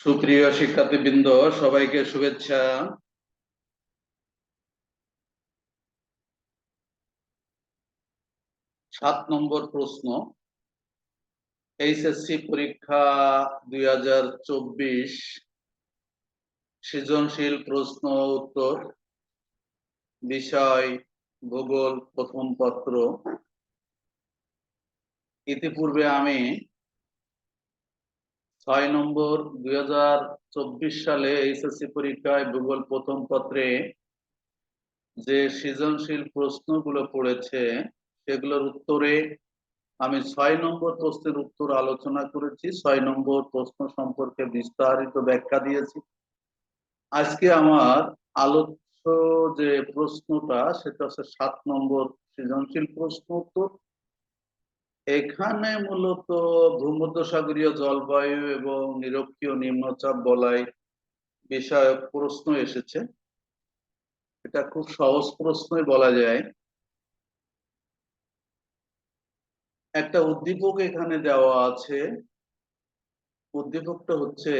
সুপ্রিয় শিক্ষার্থীবৃন্দ, সবাইকে শুভেচ্ছা। 7 নম্বর প্রশ্ন, এইচএসসি পরীক্ষা 2024 সৃজনশীল প্রশ্ন উত্তর, বিষয় ভূগোল, প্রথম পত্র। ইতিপূর্বে আমি 6 নম্বর 2024 সালে এইচএসসি পরীক্ষায় ভূগোল প্রথম পত্রে যে সৃজনশীল প্রশ্নগুলো পড়েছে সেগুলোর উত্তরে আমি 6 নম্বর প্রশ্নের উত্তর আলোচনা করেছি। 6 নম্বর প্রশ্ন সম্পর্কে বিস্তারিত ব্যাখ্যা দিয়েছি। আজকে আমার আলোচ্য যে প্রশ্নটা সেটা হচ্ছে 7 নম্বর সৃজনশীল প্রশ্ন উত্তর। এখানে মূলত ভূমধ্যসাগরীয় জলবায়ু এবং নিরক্ষীয় নিম্নচাপ বলয় বিষয়ক প্রশ্ন এসেছে। এটা খুব সহজ প্রশ্নই বলা যায়। একটা উদ্দীপক এখানে দেওয়া আছে। উদ্দীপকটা হচ্ছে,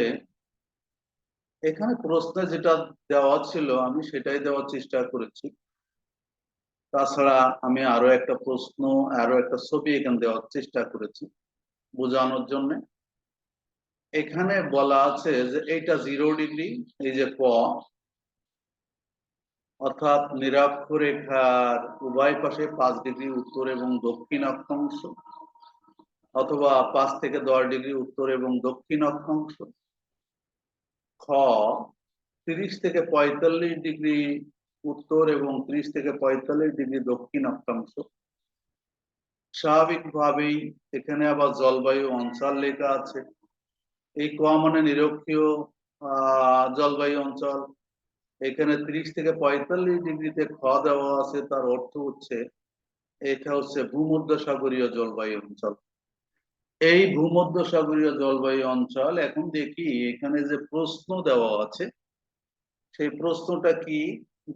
এখানে প্রশ্নে যেটা দেওয়া ছিল আমি সেটাই দেওয়ার চেষ্টা করেছি। তাছাড়া আমি আরো একটা প্রশ্ন, আরো একটা ছবি এখানে দেওয়ার চেষ্টা করেছি বোঝানোর জন্য। এখানে বলা আছে যে এইটা 0°, এই যে ক, অর্থাৎ নিরক্ষরেখার উভয় পাশে 5° উত্তর এবং দক্ষিণ অক্ষাংশ, অথবা 5 থেকে 10° উত্তর এবং দক্ষিণ অক্ষাংশ। খ, 30 থেকে 45° উত্তর এবং 30 থেকে 45° দক্ষিণ অক্ষাংশ। স্বাভাবিকভাবেই এখানে আবার জলবায়ু অঞ্চল লেখা আছে। এই ক মানে নিরক্ষীয় জলবায়ু অঞ্চল। এখানে 30 থেকে 45°তে খ দেওয়া আছে, তার অর্থ হচ্ছে এটা হচ্ছে ভূমধ্যসাগরীয় জলবায়ু অঞ্চল। এই ভূমধ্যসাগরীয় জলবায়ু অঞ্চল, এখন দেখি এখানে যে প্রশ্ন দেওয়া আছে সেই প্রশ্নটা কি,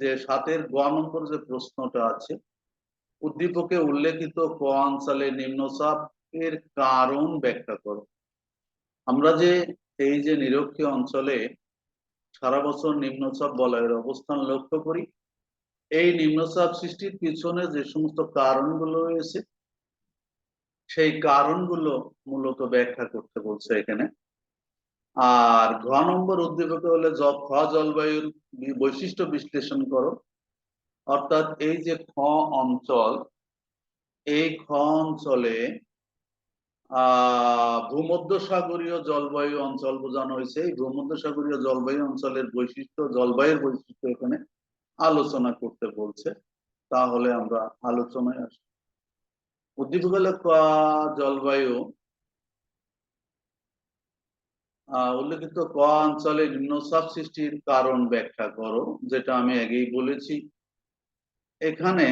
যে 7-এর গ নম্বর যে প্রশ্নটা আছে, উদ্দীপকে উল্লেখিত ক অঞ্চলে নিম্নচাপ এর কারণ ব্যাখ্যা করো। আমরা যে এই যে নিরক্ষীয় অঞ্চলে সারা বছর নিম্নচাপ বলয়ের অবস্থান লক্ষ্য করি, এই নিম্নচাপ সৃষ্টির পিছনে যে সমস্ত কারণগুলো রয়েছে সেই কারণগুলো মূলত ব্যাখ্যা করতে বলছে এখানে। আর ঘ নম্বর উদ্দীপকে হলে খ জলবায়ুর বৈশিষ্ট্য বিশ্লেষণ করো। অর্থাৎ এই যে খ অঞ্চল, এই খ অঞ্চলে ভূমধ্যসাগরীয় জলবায়ু অঞ্চল বোঝানো হয়েছে। এই ভূমধ্যসাগরীয় জলবায়ু অঞ্চলের বৈশিষ্ট্য, জলবায়ুর বৈশিষ্ট্য এখানে আলোচনা করতে বলছে। তাহলে আমরা আলোচনায় আসি। উদ্দীপক হলো জলবায়ু উল্লেখিত ক অঞ্চলে নিম্নচাপ সৃষ্টির কারণ ব্যাখ্যা করো, যেটা আমি আগেই বলেছি। এখানে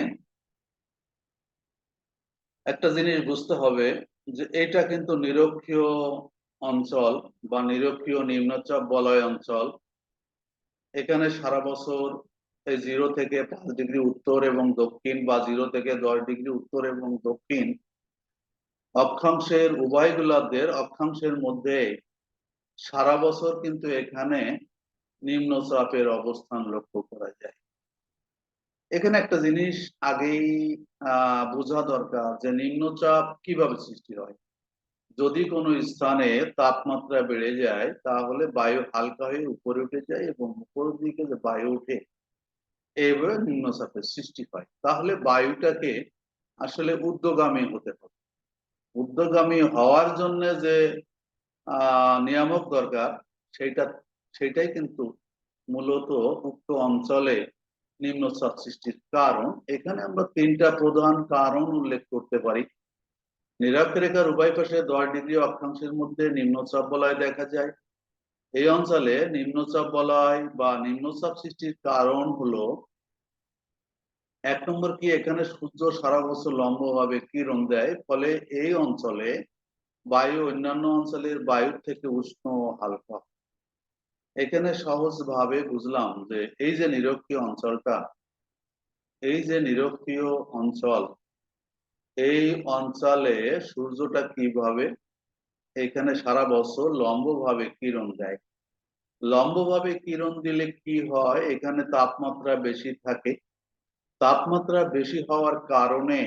একটা জিনিস বুঝতে হবে যে এটা কিন্তু নিরক্ষীয় অঞ্চল বা নিরক্ষীয় নিম্নচাপ বলয় অঞ্চল। এখানে সারা বছর 0 থেকে 5° উত্তর এবং দক্ষিণ, বা 0 থেকে 10° উত্তর এবং দক্ষিণ অক্ষাংশের উভয় গোলার্ধের অক্ষাংশের মধ্যে সারা বছর কিন্তু এখানে নিম্নচাপের অবস্থান লক্ষ্য করা যায়। এখানে একটা জিনিস আগেই বোঝা দরকার যে নিম্নচাপ কিভাবে সৃষ্টি হয়। যদি কোনো স্থানে তাপমাত্রা বেড়ে যায় তাহলে বায়ু হালকা হয়ে উপরে উঠে যায় এবং উপরের দিকে যে বায়ু উঠে এইভাবে নিম্নচাপের সৃষ্টি হয়। তাহলে বায়ুটাকে আসলে ঊর্ধ্বগামী হতে হবে। ঊর্ধ্বগামী হওয়ার জন্য যে নিয়ামক দরকার, সেইটা সেটাই কিন্তু মূলত উক্ত অঞ্চলে নিম্নচাপ সৃষ্টির কারণ। এখানে আমরা 3টা প্রধান কারণ উল্লেখ করতে পারি। নিরক্ষরেখার উভয় পাশে 10° অক্ষাংশের মধ্যে নিম্নচাপ বলয় দেখা যায়। এই অঞ্চলে নিম্নচাপ বলয় বা নিম্নচাপ সৃষ্টির কারণ হলো, 1 নম্বর কি, এখানে সূর্য সারা বছর লম্বভাবে কিরণ দেয়, ফলে এই অঞ্চলে বায়ু অন্যান্য অঞ্চলের বায়ুর থেকে উষ্ণ ও হালকা। এখানে সহজভাবে বুঝলাম যে এই যে নিরক্ষীয় অঞ্চলটা, এই যে নিরক্ষীয় অঞ্চল, এই অঞ্চলে সূর্যটা কিভাবে এখানে সারা বছর লম্বভাবে কিরণ দেয়। লম্বভাবে কিরণ দিলে কি হয়, এখানে তাপমাত্রা বেশি থাকে। তাপমাত্রা বেশি হওয়ার কারণে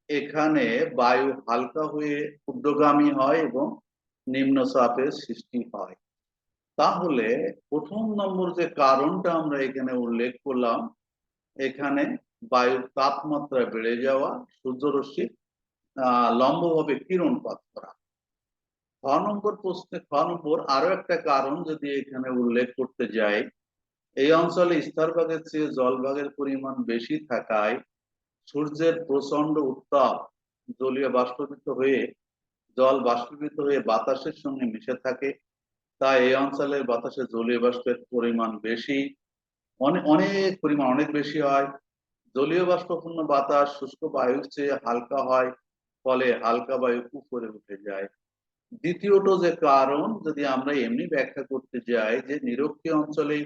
এখানে বায়ু হালকা হয়ে ঊর্ধ্বগামী হয় এবং নিম্নচাপের সৃষ্টি হয়। তাহলে প্রথম নম্বর যে কারণটা আমরা এখানে উল্লেখ করলাম, এখানে বায়ুর তাপমাত্রা বেড়ে যাওয়া, সূর্যরশ্মি লম্বভাবে কিরণপাত করা। খ নম্বর আরো একটা কারণ যদি এখানে উল্লেখ করতে যাই, এই অঞ্চলে স্থলভাগের চেয়ে জলভাগের পরিমাণ বেশি থাকায় সূর্যের প্রচন্ড উত্তাপ জলীয় বাষ্পীভূত হয়ে জল বাষ্পীভূত হয়ে বাতাসের সঙ্গে মিশে থাকে। তাই এই অঞ্চলের বাতাসে জলীয় বাষ্পের পরিমাণ বেশি, অনেক অনেক পরিমাণ অনেক বেশি হয়। জলীয় বাষ্পপূর্ণ বাতাস শুষ্ক বায়ুর চেয়ে হালকা হয়, ফলে হালকা বায়ু উপরে উঠে যায়। দ্বিতীয়ত যে কারণ যদি আমরা এমনি ব্যাখ্যা করতে যাই, যে নিরক্ষীয় অঞ্চলে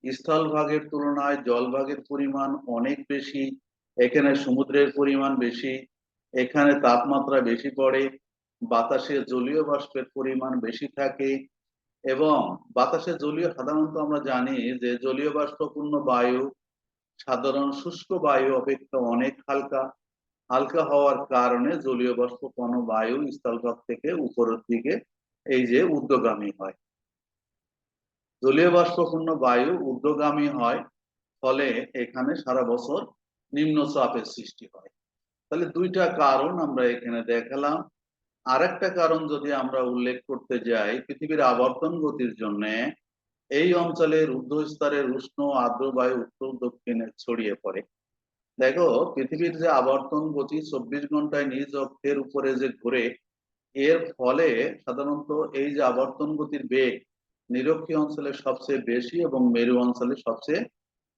স্থলভাগের তুলনায় জলভাগের পরিমাণ অনেক বেশি, এখানে সমুদ্রের পরিমাণ বেশি, এখানে তাপমাত্রা বেশি পড়ে, বাতাসে জলীয় বাষ্পের পরিমাণ বেশি থাকে এবং বাতাসে জলীয় সাধারণত আমরা জানি যে জলীয় বাষ্পপূর্ণ বায়ু সাধারণ শুষ্ক বায়ু অপেক্ষা অনেক হালকা। হালকা হওয়ার কারণে জলীয় বাষ্পঘন বায়ু স্থলভাগ থেকে উপরের দিকে এই যে ঊর্ধ্বগামী হয়। জলীয় বাষ্পপূর্ণ বায়ু ঊর্ধ্বগামী হয়, ফলে এখানে সারা বছর নিম্নচাপের সৃষ্টি হয়। তাহলে দুইটা কারণ আমরা এখানে দেখালাম। আরেকটা কারণ যদি আমরা উল্লেখ করতে যাই, পৃথিবীর আবর্তন গতির জন্য এই অঞ্চলের ঊর্ধ্বস্তরের উষ্ণ আর্দ্র বায়ু উত্তর দক্ষিণে ছড়িয়ে পড়ে। দেখো, পৃথিবীর যে আবর্তন গতি 24 ঘন্টায় নিজ অক্ষের উপরে যে ঘুরে, এর ফলে সাধারণত এই যে আবর্তন গতির বেগ নিরক্ষীয় অঞ্চলে সবচেয়ে বেশি এবং মেরু অঞ্চলে সবচেয়ে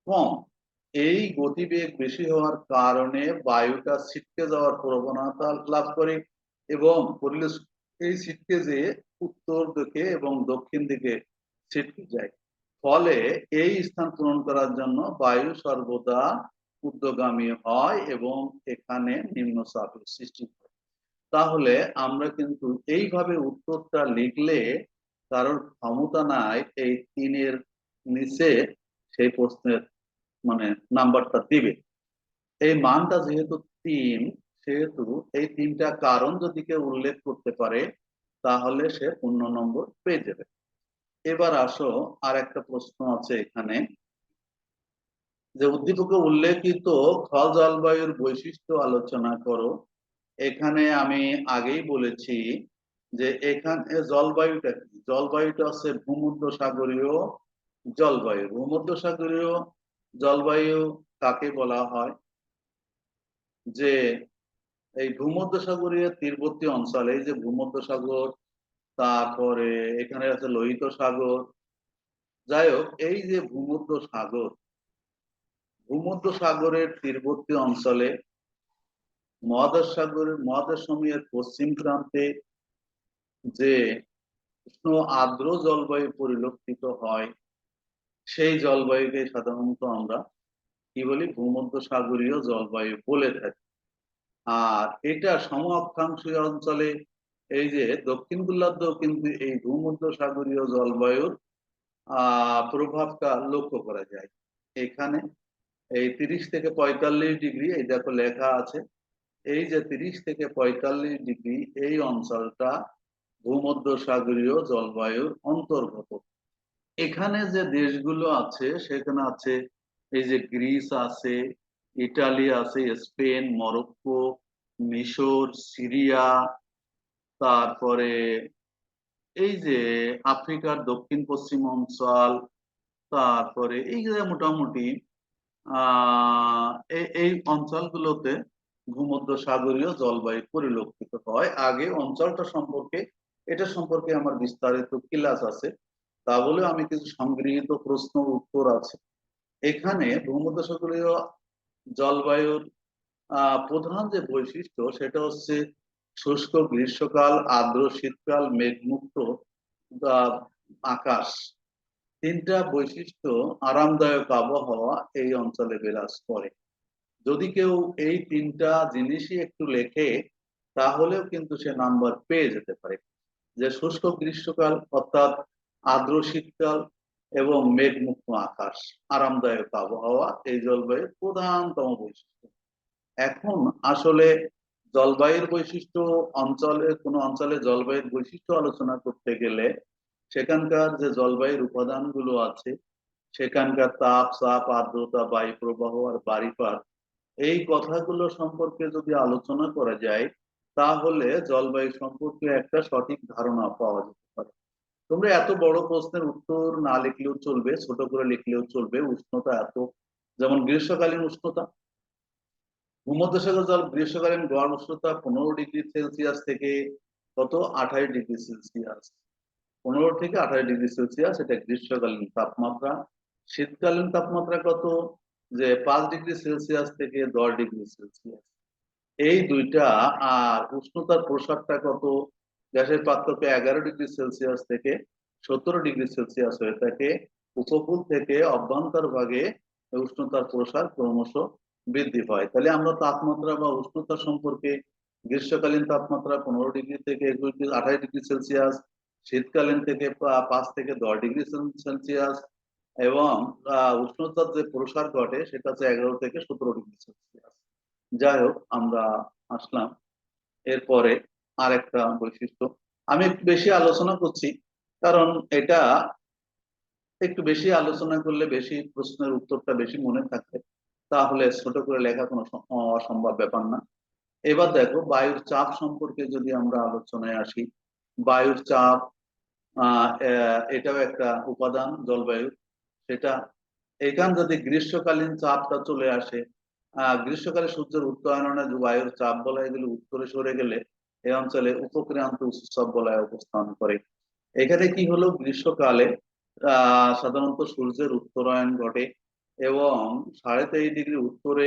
কম। এই গতিবেগ বেশি হওয়ার কারণে বায়ুটা ছিটকে যাওয়ার প্রবণতা লাভ করে এবং এই ছিটকে যে উত্তর দিকে এবং দক্ষিণ দিকে ছিটকে যায়। ফলে এই স্থান পূরণ করার জন্য বায়ু সর্বদা ঊর্ধ্বগামী হয় এবং এখানে নিম্নচাপের সৃষ্টি হয়। তাহলে আমরা কিন্তু এইভাবে উত্তরটা লিখলে কারোর ক্ষমতা নাই এই তিনের নিচে সেই প্রশ্নের মানে নাম্বারটা দিবে। এই মানটা যেহেতু 3, সেহেতু এই 3টা কারণ যদি কেউ উল্লেখ করতে পারে তাহলে সে পূর্ণ নম্বর পেয়ে যাবে। এবার আসো, আর একটা প্রশ্ন আছে এখানে, যে উদ্দীপকে উল্লেখিত খ জলবায়ুর বৈশিষ্ট্য আলোচনা করো। এখানে আমি আগেই বলেছি যে এখানে জলবায়ুটা কি, জলবায়ুটা হচ্ছে ভূমধ্যসাগরীয় জলবায়ু। ভূমধ্যসাগরীয় জলবায়ু কাকে বলা হয়, যে এই ভূমধ্যসাগরীয় তীরবর্তী অঞ্চলে, এই যে ভূমধ্যসাগর, তারপরে এখানে আছে লোহিত সাগর, যাই হোক, এই যে ভূমধ্যসাগরের তীরবর্তী অঞ্চলে মহাদেশসমূহের পশ্চিম প্রান্তে যে উষ্ণ আর্দ্র জলবায়ু পরিলক্ষিত হয়, সেই জলবায়ুকে সাধারণত আমরা কি বলি, ভূমধ্যসাগরীয় জলবায়ু বলে থাকি। আর এটা সম অক্ষাংশীয় অঞ্চলে এই যে দক্ষিণ গোলার্ধেও কিন্তু এই ভূমধ্যসাগরীয় জলবায়ুর প্রভাবটা লক্ষ্য করা যায়। এখানে এই 30 থেকে 45 ডিগ্রি, এই দেখো লেখা আছে, এই যে 30 থেকে 45 ডিগ্রি এই অঞ্চলটা ভূমধ্যসাগরীয় জলবায়ুর অন্তর্গত। এখানে যে দেশগুলো আছে সেখানে আছে এই যে গ্রিস আছে, ইটালি আছে, স্পেন, মরক্কো, মিশর, সিরিয়া, তারপরে এই যে আফ্রিকার দক্ষিণ পশ্চিম অঞ্চল, তারপরে এই যে মোটামুটি এই অঞ্চলগুলোতে ভূমধ্যসাগরীয় জলবায়ু পরিলক্ষিত হয়। আগে অঞ্চলটা সম্পর্কে, এটা সম্পর্কে আমার বিস্তারিত ক্লাস আছে, তা বলে আমি কিছু সংগৃহীত প্রশ্ন উত্তর আছে। এখানে ভূমধ্যসাগরীয় জলবায়ুর প্রধান যে বৈশিষ্ট্য সেটা হচ্ছে শুষ্ক গ্রীষ্মকাল, আর্দ্র শীতকাল, মেঘমুক্ত আহ, আকাশ। 3টা বৈশিষ্ট্য, আরামদায়ক আবহাওয়া এই অঞ্চলে বিরাজ করে। যদি কেউ এই 3টা জিনিসই একটু লেখে তাহলেও কিন্তু সে নাম্বার পেয়ে যেতে পারে। যে শুষ্ক গ্রীষ্মকাল অর্থাৎ আর্দ্র শীতকাল, এবং মেঘমুক্ত আকাশ, আরামদায়ক আবহাওয়া এই জলবায়ুর প্রধানতম বৈশিষ্ট্য। এখন আসলে জলবায়ুর বৈশিষ্ট্য, কোনো অঞ্চলে জলবায়ুর বৈশিষ্ট্য আলোচনা করতে গেলে সেখানকার যে জলবায়ুর উপাদানগুলো আছে, সেখানকার তাপ, চাপ, আর্দ্রতা, বায়ু প্রবাহ আর বাড়িপাত, এই কথাগুলো সম্পর্কে যদি আলোচনা করা যায় তাহলে জলবায়ু সম্পর্কে একটা সঠিক ধারণা পাওয়া যেতে পারে। তোমরা এত বড় প্রশ্নের উত্তর না লিখলেও চলবে, ছোট করে লিখলেও চলবে। উষ্ণতা এত, যেমন গ্রীষ্মকালীন উষ্ণতা, ভূমধ্যসাগর জল গ্রীষ্মকালীন গড় উষ্ণতা 15 ডিগ্রি সেলসিয়াস থেকে কত 28 ডিগ্রি সেলসিয়াস, 15 থেকে 28 ডিগ্রি সেলসিয়াস, এটা গ্রীষ্মকালীন তাপমাত্রা। শীতকালীন তাপমাত্রা কত, যে 5 ডিগ্রি সেলসিয়াস থেকে 10 ডিগ্রি সেলসিয়াস, এই দুইটা। আর উষ্ণতার প্রসারটা কত, গ্যাসের পার্থক্য 11 ডিগ্রি সেলসিয়াস থেকে 17 ডিগ্রি সেলসিয়াস হয়ে থাকে। উপকূল থেকে অভ্যন্তর ভাগে উষ্ণতার প্রসার ক্রমশ বৃদ্ধি পায়। তাহলে আমরা তাপমাত্রা বা উষ্ণতা সম্পর্কে গ্রীষ্মকালীন তাপমাত্রা 15 ডিগ্রি থেকে 28 ডিগ্রি সেলসিয়াস, শীতকালীন থেকে 5 থেকে 10 ডিগ্রি সেলসিয়াস, এবং উষ্ণতার যে প্রসার ঘটে সেটা হচ্ছে 11 থেকে 17 ডিগ্রি সেলসিয়াস। যাই হোক, আমরা আসলাম এরপরে আরেকটা বৈশিষ্ট্য। আমি একটু বেশি আলোচনা করছি কারণ এটা একটু বেশি আলোচনা করলে বেশি প্রশ্নের উত্তরটা বেশি মনে থাকে, তাহলে ছোট করে লেখা কোনো অসম্ভব ব্যাপার না। এবার দেখো বায়ুর চাপ সম্পর্কে যদি আমরা আলোচনায় আসি। বায়ুর চাপ এটাও একটা উপাদান জলবায়ুর। সেটা এখান যদি গ্রীষ্মকালীন চাপটা চলে আসে, গ্রীষ্মকালে সূর্যের উত্তরায়ণে যে বায়ুর চাপ বলয় এগুলো উত্তরে সরে গেলে এই অঞ্চলে উপক্রান্ত উৎসব বলয় অবস্থান করে। এখানে কি হলো, গ্রীষ্মকালে সাধারণত সূর্যের উত্তরায়ণ ঘটে এবং 23.5 ডিগ্রি উত্তরে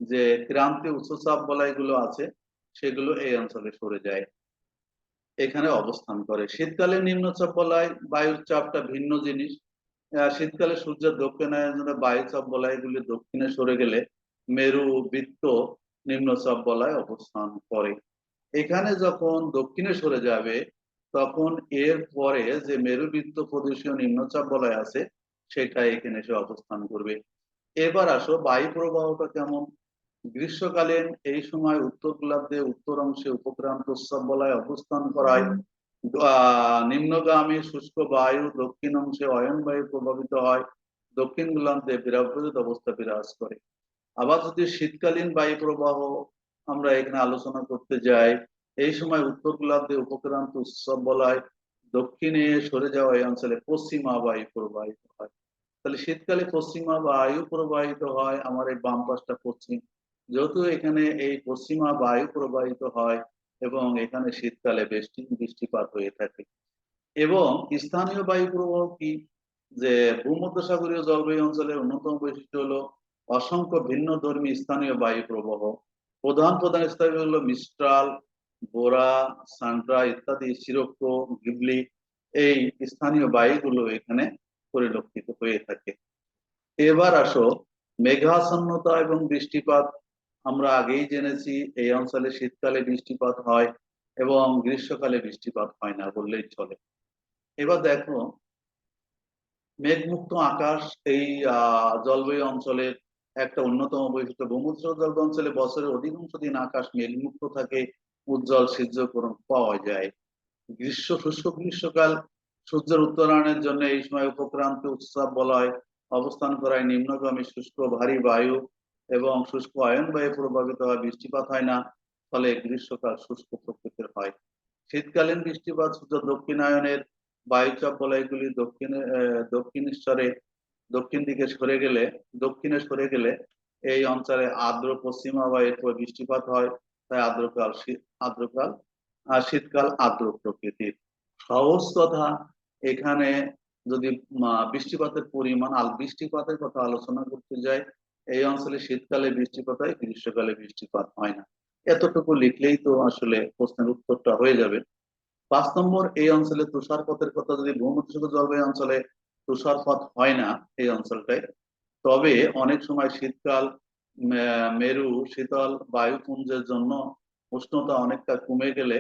যে ক্রান্তীয় উচ্চচাপ বলয়গুলো আছে সেগুলো এই অঞ্চলে সরে যায়, এখানে অবস্থান করে। শীতকালে নিম্নচাপ বলয় বায়ুর চাপটা ভিন্ন জিনিস। শীতকালে সূর্যের দক্ষিণায়নে বায়ুচাপ বলয়গুলি দক্ষিণে সরে গেলে মেরু বৃত্ত নিম্নচাপ বলয় অবস্থান করে। এখানে যখন দক্ষিণে সরে যাবে তখন এর পরে যে মেরুবৃত্ত প্রদেশীয় নিম্নচাপ বলয় আছে সেটা এখানে এসে অবস্থান করবে। এবার আসো বায়ু প্রবাহটা কেমন। গ্রীষ্মকালীন এই সময় উত্তর গোলার্ধে উত্তর অংশে উপক্রান্ত উৎসব বলয় অবস্থান করায় নিম্নগামী শুষ্ক বায়ু দক্ষিণ অংশে অয়ন বায়ু প্রভাবিত হয়, দক্ষিণ গোলার্ধে বিরাবৃত অবস্থা বিরাজ করে। আবার যদি শীতকালীন বায়ু প্রবাহ আমরা এখানে আলোচনা করতে যাই, এই সময় উত্তর গোলার্ধে উপক্রান্ত উৎসব বলয় দক্ষিণে সরে যাওয়া এই অঞ্চলে পশ্চিমা বায়ু প্রবাহিত হয়। তাহলে শীতকালে পশ্চিমা বায়ু প্রবাহিত হয়, আমার এই বাম পাশটা পশ্চিম, যেহেতু এখানে এই পশ্চিমা বায়ু প্রবাহিত হয় এবং এখানে শীতকালে বৃষ্টিপাত হয়ে থাকে। এবং স্থানীয় বায়ু প্রবাহ কি, যে ভূমধ্যসাগরীয় জলবায়ু অঞ্চলের অন্যতম বৈশিষ্ট্য হলো অসংখ্য ভিন্ন ধর্মী স্থানীয় বায়ু প্রবাহ। প্রধান প্রধান স্থানীয় হলো মিস্ট্রাল, বোরা, সান্ট্রা ইত্যাদি, সিরোক্কো, গিবলি, এই স্থানীয় বায়ুগুলো এখানে পরিলক্ষিত হয়ে থাকে। এবার আসো মেঘাচ্ছন্নতা এবং বৃষ্টিপাত। আমরা আগেই জেনেছি এই অঞ্চলে শীতকালে বৃষ্টিপাত হয় এবং গ্রীষ্মকালে বৃষ্টিপাত হয় না বললেই চলে। এবার দেখো মেঘমুক্ত আকাশ এই জলবায়ু অঞ্চলের একটা অন্যতম বৈশিষ্ট্য। ভূমধ্যসাগর জলবায়ু অঞ্চলে বছরের অধিকাংশ দিন আকাশ মেঘমুক্ত থাকে, উজ্জ্বল সূর্যকিরণ পাওয়া যায়। শুষ্ক গ্রীষ্মকাল সূর্যের উত্তরায়ণের জন্য এই সময় উপক্রান্ত উৎসব বলয় অবস্থান করায় নিম্নগামী শুষ্ক ভারী বায়ু এবং শুষ্ক অয়ন বায়ু প্রভাবিত হয়, বৃষ্টিপাত হয় না, ফলে গ্রীষ্মকাল শুষ্ক প্রকৃতির হয়। শীতকালীন বৃষ্টিপাত সূর্য দক্ষিণায়নের বায়ুচাপ বলয়গুলি দক্ষিণ দিকে সরে গেলে, দক্ষিণে সরে গেলে এই অঞ্চলে আর্দ্র পশ্চিমা বায়ুর বৃষ্টিপাত হয়। তাই আর্দ্রকাল শীতকাল আর্দ্র প্রকৃতির। সহজ কথা, এখানে যদি বৃষ্টিপাতের পরিমাণ বৃষ্টিপাতের কথা আলোচনা করতে যাই, এই অঞ্চলে শীতকালে বৃষ্টিপাত হয়, গ্রীষ্মকালে বৃষ্টিপাত হয় না। এতটুকু লিখলেই তো আসলে প্রশ্নের উত্তরটা হয়ে যাবে। 5 নম্বর, এই অঞ্চলে তুষারপাতের কথা, যদি ভূমধ্যসাগর জলবায়ু অঞ্চলে তুষারপাত হয় না এই অঞ্চলটায়, তবে অনেক সময় শীতকাল মেরু শীতল বায়ুপুঞ্জের জন্য উষ্ণতা অনেকটা কমে গেলে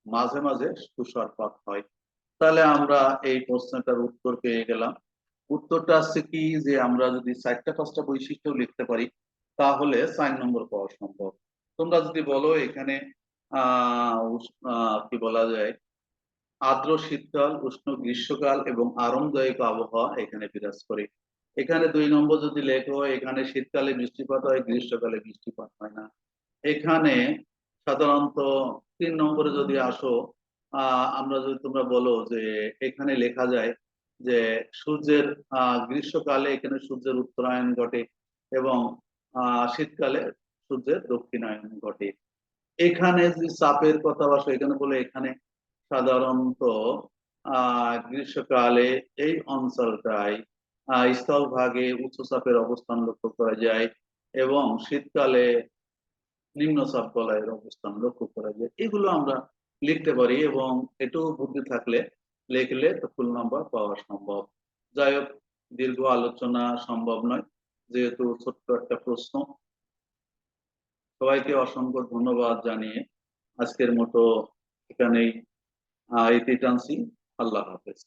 মাঝে মাঝে তুষারপাত হয়। তাহলে আমরা এই প্রশ্নটার উত্তর পেয়ে গেলাম। উত্তরটা আসছে কি যে আমরা যদি 4টা-5টা বৈশিষ্ট্য লিখতে পারি তাহলে 4 নম্বর পাওয়া সম্ভব। তোমরা যদি বলো এখানে কি বলা যায়, আর্দ্র শীতকাল, উষ্ণ গ্রীষ্মকাল এবং আরামদায়ক আবহাওয়া এখানে বিরাজ করে। এখানে 2 নম্বর যদি লেখো, এখানে শীতকালে বৃষ্টিপাত হয়, গ্রীষ্মকালে বৃষ্টিপাত হয় না। এখানে সাধারণত 3 নম্বরে যদি আসো, আমরা যদি তোমরা বলো যে এখানে লেখা যায় যে সূর্যের গ্রীষ্মকালে এখানে সূর্যের উত্তরায়ণ ঘটে এবং শীতকালে সূর্যের দক্ষিণায়ন ঘটে। এখানে যে চাপের কথা বসে, এখানে বলে এখানে সাধারণত গ্রীষ্মকালে এই অঞ্চলটায় স্থলভাগে উচ্চচাপের অবস্থান লক্ষ্য করা যায় এবং শীতকালে নিম্নচাপ বলয়ের অবস্থান লক্ষ্য করা যায়। এগুলো আমরা লিখতে পারি এবং এটুকু বুদ্ধি থাকলে লিখলে তো ফুল নাম্বার পাওয়া সম্ভব। যাই হোক, দীর্ঘ আলোচনা সম্ভব নয় যেহেতু ছোট্ট একটা প্রশ্ন। সবাইকে অসংখ্য ধন্যবাদ জানিয়ে আজকের মতো এখানেই ইতি টানছি। আল্লাহ হাফেজ।